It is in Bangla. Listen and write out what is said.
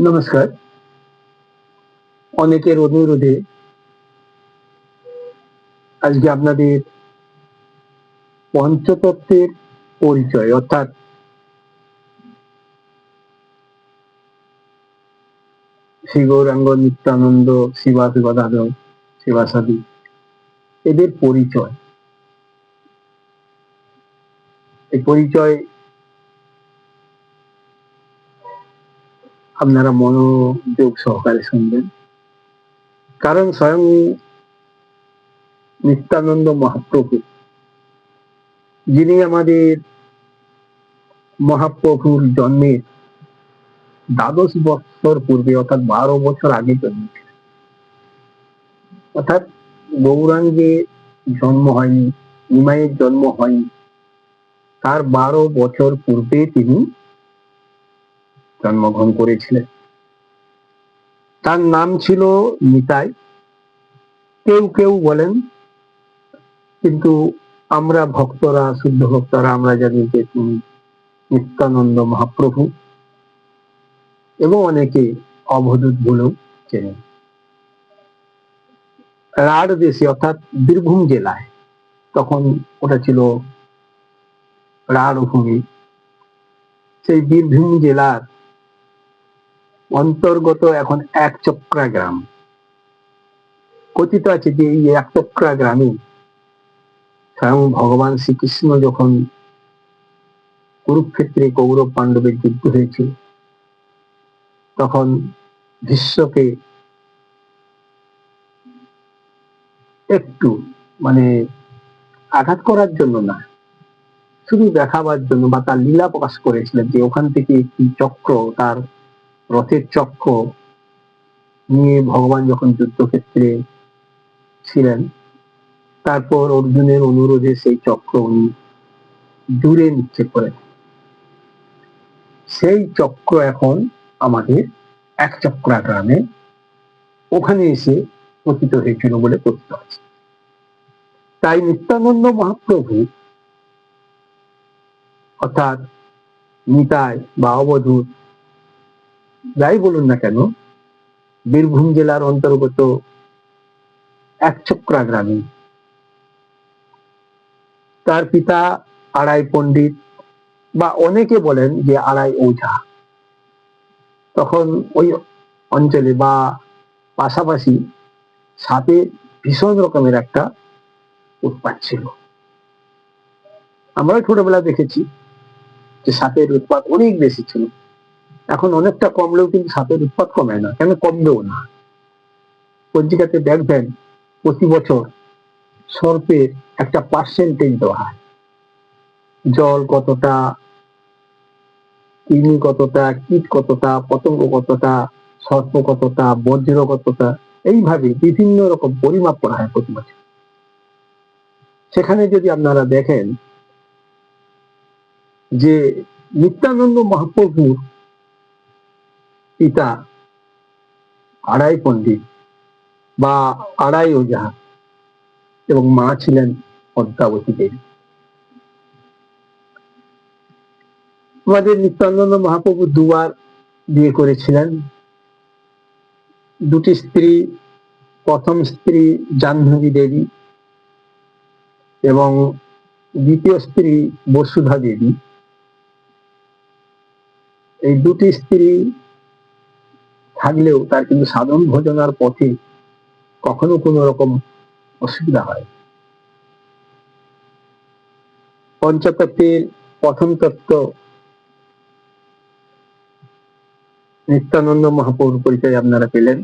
নমস্কার। অনেকের অনুরোধে আজকে আপনাদের পঞ্চতত্ত্বের পরিচয় অর্থাৎ শ্রী গৌরাঙ্গ, নিত্যানন্দ, শ্রীবাসী গদাধর, শিবাসাদি এদের পরিচয়, এই পরিচয় আপনারা মনোযোগ সহকারে শুনবেন, কারণ স্বয়ং নিত্যানন্দ মহাপ্রভু, যিনি আমাদের মহাপ্রভুর জন্মের 12 বছর পূর্বে অর্থাৎ 12 বছর আগে জন্মেছিলেন, অর্থাৎ গৌরাঙ্গের জন্ম হয়নি, নিমাইয়ের জন্ম হয়নি, তার 12 বছর পূর্বে তিনি জন্মগ্রহণ করেছিলেন। তার নাম ছিল নিতাই, কেউ কেউ বলেন, কিন্তু আমরা ভক্তরা, শুদ্ধ ভক্তরা আমরা জানি যে তিনি নিত্যানন্দ মহাপ্রভু, এবং অনেকে অবধূত বলেও চেনেন। রাঢ় দেশে অর্থাৎ বীরভূম জেলায়, তখন ওটা ছিল রাঢ় ভূমি, সেই বীরভূম জেলার অন্তর্গত এখন একচক্রা গ্রাম। কথিত আছে যে এই একচক্রা গ্রামে স্বয়ং ভগবান শ্রীকৃষ্ণ যখন কুরুক্ষেত্রে কৌরব পাণ্ডবের যুদ্ধ হয়েছিল, তখন ভীষ্মকে একটু আঘাত করার জন্য না, শুধু দেখাবার জন্য বা তার লীলা প্রকাশ করেছিলেন যে ওখান থেকে একটি চক্র, তার রথের চক্র নিয়ে ভগবান যখন যুদ্ধক্ষেত্রে ছিলেন, তারপর অর্জুনের অনুরোধে সেই চক্র উনি দূরে নিক্ষেপ করেন। সেই চক্র এখন আমাদের একচক্রা গ্রামে ওখানে এসে পতিত হয়েছিল বলে কথিত আছে। তাই নিত্যানন্দ মহাপ্রভু অর্থাৎ নিতাই বা অবধূত, যাই বলুন না কেন, বীরভূম জেলার অন্তর্গত একচক্রা গ্রামে। তার পিতা আড়াই পণ্ডিত, বা অনেকে বলেন যে আড়াই ওঝা। তখন ওই অঞ্চলে বা পাশাপাশি সাপে ভীষণ রকমের একটা উৎপাত ছিল। আমরা ছোটবেলা দেখেছি যে সাপের উৎপাত অনেক বেশি ছিল। এখন অনেকটা কমলেও কিন্তু সাপের উৎপাত কমে না, কেন কমবেও না। পত্রিকাতে দেখবেন প্রতি বছর সর্পের একটা পার্সেন্টেজ দেওয়া হয়, জল কতটা, কৃমি কতটা, কীট কতটা, পতঙ্গ কতটা, সর্প কতটা, বজ্র কতটা, এইভাবে বিভিন্ন রকম পরিমাপ করা হয় প্রতি বছর। সেখানে যদি আপনারা দেখেন যে নিত্যানন্দ মহাপ্রভুর পিতা আড়াই পণ্ডিত বা আড়াই ওঝা এবং মা ছিলেন পদ্মাবতী দেবী। আমাদের নিত্যানন্দ মহাপ্রভু দুবার বিয়ে করেছিলেন। দুটি স্ত্রী, প্রথম স্ত্রী জাহ্নবী দেবী এবং দ্বিতীয় স্ত্রী বসুধা দেবী। এই দুটি স্ত্রী থাকলেও তার কিন্তু সাধন ভোজনার পথে কখনো কোনো রকম অসুবিধা হয়। পঞ্চতত্ত্বের প্রথম তত্ত্ব নিত্যানন্দ মহাপ্রভুর পরিচয় আপনারা পেলেন।